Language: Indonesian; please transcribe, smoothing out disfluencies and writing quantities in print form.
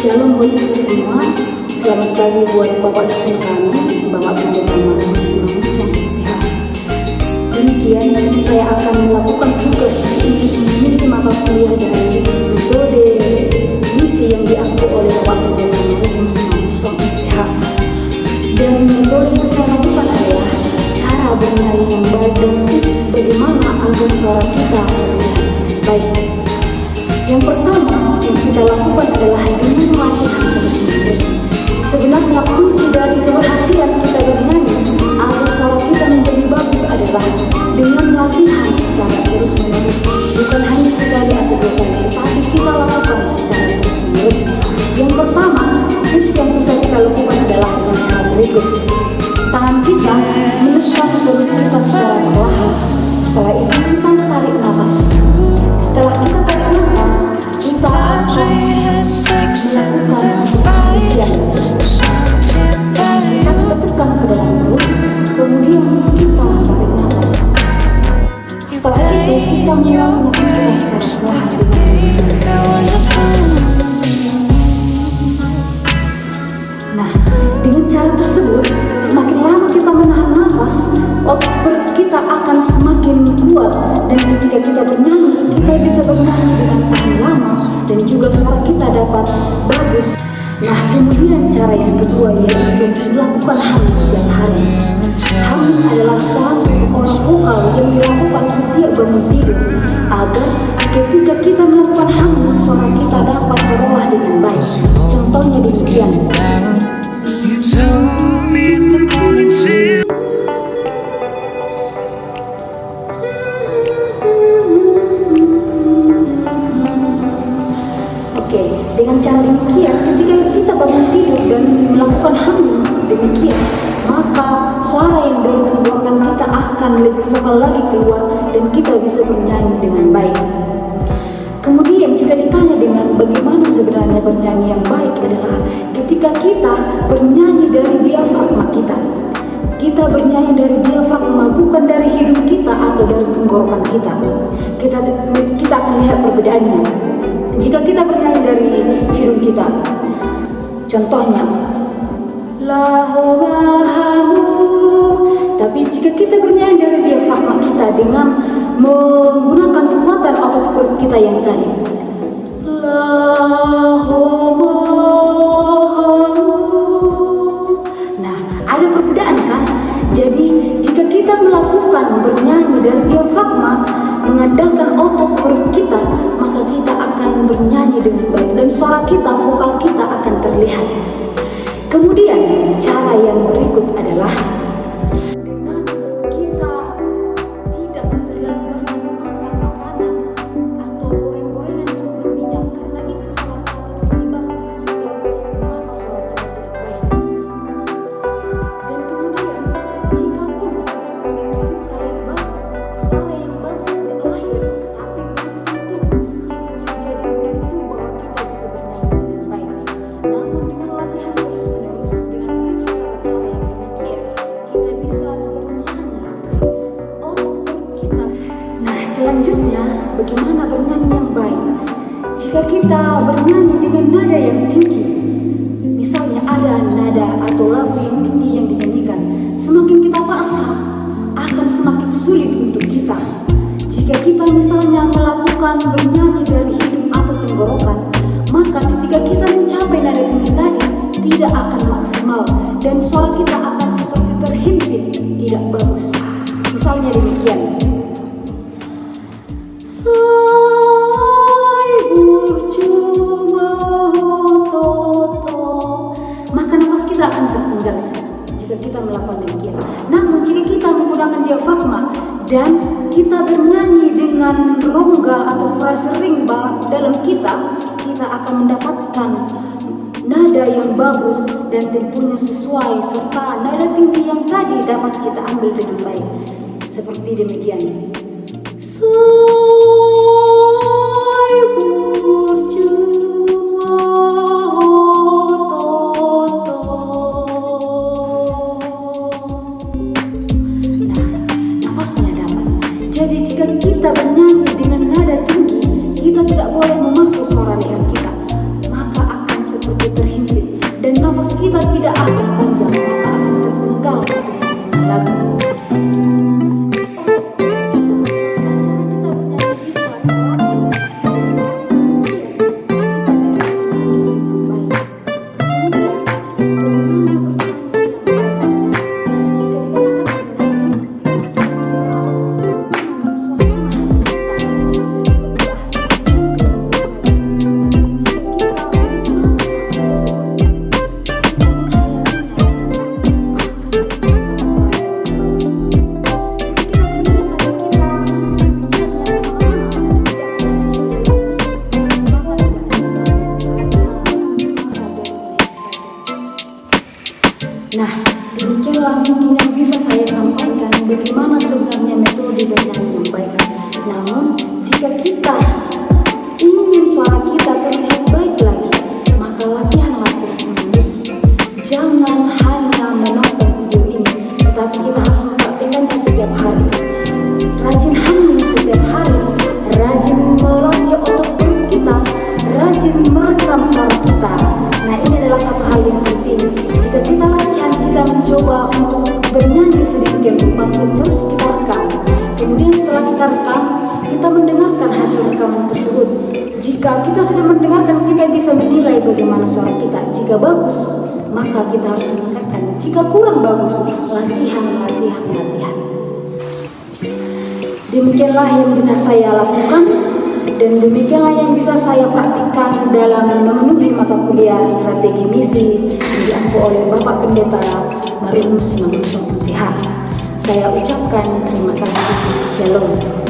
Shalom buat kita semua. Selamat pagi buat Bapak dosen kami, Bapak Pendeta Markus Mangun. Demikian saya akan melakukan tugas untuk memiliki mata kuliah dari metode misi yang diambil oleh Bapak Pendeta Markus Mangun. Dan metode yang saya lakukan adalah cara bernyanyi yang baik dan tips bagaimana agar suara kita terlihat baik. Yang pertama yang kita lakukan adalah dengan latihan terus-menerus. Sebenarnya kunci dari keberhasilan kita bernyanyi agar suara kita menjadi bagus adalah dengan latihan secara terus-menerus, bukan hanya sekali atau dua kali, tetapi kita lakukan secara terus-menerus. Yang pertama, tips yang bisa kita lakukan adalah dengan cara berikut. Tangan kita menekan perut kita secara perlahan. Setelah itu kita tarik nafas. Setelah kita tarik nafas, kita akan melakukan seperti kita tekan ke dalam perut, kemudian kita tarik nafas. Setelah itu kita melakukan secara perlahan. Nah, dengan cara tersebut, semakin lama kita menahan nafas, otot perut kita akan semakin kuat, dan ketika kita bernyanyi, kita bisa bernyanyi dengan tahan lama dan juga suara kita dapat bagus. Nah, kemudian cara yang kedua yaitu melakukan hum tiap hari. Hum adalah suatu olah vokal yang dilakukan setiap bangun tidur agar ketika kita melakukan hum, suara kita dapat terolah dengan baik. Contohnya demikian. Oke, dengan cara demikian, ketika kita bangun tidur dan melakukan hum demikian, maka suara yang dari tenggorokan kita akan lebih vokal lagi keluar dan kita bisa bernyanyi dengan baik. Kemudian jika ditanya dengan bagaimana sebenarnya bernyanyi yang baik adalah ketika kita bernyanyi dari diafragma kita. Kita bernyanyi dari diafragma, bukan dari hidung kita atau dari tenggorokan kita. Kita akan lihat perbedaannya. Jika kita bernyanyi dari hidung kita, contohnya Lahomahamu. Tapi jika kita bernyanyi dari diafragma kita dengan menggunakan kekuatan otot perut kita yang tadi, Lahomahamu. Nah, ada perbedaan kan? Jadi jika kita melakukan bernyanyi dari diafragma mengandalkan otot perut kita, maka kita akan bernyanyi dengan baik dan suara kita, vokal kita akan terlihat. Kemudian cara yang berikut adalah dengan kita tidak terlalu banyak memakan makanan atau goreng-gorengan yang berminyak, karena itu salah satu penyebab mengapa suara kita tidak baik. Dan kemudian jika pun kita memiliki suara yang bagus sejak lahir, tapi belum tentu itu menjadi penentu bahwa kita bisa bernyanyi dengan baik. Namun dengan latihan terus-menerus dengan cara-cara yang demikian, kita bisa bernyanyi otot kita. Nah, selanjutnya bagaimana bernyanyi yang baik? Jika kita bernyanyi dengan nada yang tinggi, misalnya ada nada atau lagu yang tinggi yang dinyanyikan, semakin kita paksa akan semakin sulit untuk kita. Jika kita misalnya melakukan bernyanyi dari hidung atau tenggorokan, maka ketika kita mencapai nada tinggi tadi tidak akan maksimal dan suara kita akan seperti terhimpit, tidak bagus. Misalnya demikian. Maka nafas kita akan terpenggal jika kita melakukan demikian. Namun jika kita menggunakan diafragma dan kita bernyanyi dengan rongga atau frase rimba dalam kita akan mendapatkan nada yang bagus dan temponya sesuai, serta nada tinggi yang tadi dapat kita ambil dengan baik. Seperti demikian. Jadi jika kita bernyanyi dengan nada tinggi, kita tidak boleh memakai suara leher kita, maka akan seperti demikianlah mungkin yang bisa saya sampaikan bagaimana sebenarnya metode bernyanyi yang baik. Namun jika kita ingin suara kita terlihat baik lagi, maka latihanlah terus-menerus. Jangan hanya menonton video ini, tetapi kita harus mempraktikkannya setiap hari. Rajin humming setiap hari, rajin melatih otot perut kita, rajin merekam suara kita. Nah, ini adalah satu hal yang penting. Jika kita latihan, kita mencoba untuk bernyanyi sedemikian rupa, terus kita rekam. Kemudian setelah kita rekam, kita mendengarkan hasil rekaman tersebut. Jika kita sudah mendengarkan, kita bisa menilai bagaimana suara kita. Jika bagus, maka kita harus meningkatkan. Jika kurang bagus, latihan. Demikianlah yang bisa saya lakukan, dan demikianlah yang bisa saya praktikkan dalam memenuhi mata kuliah strategi misi yang diampu oleh Bapak Pendeta Marius Mangunkusumo PH. Saya ucapkan terima kasih. Shalom.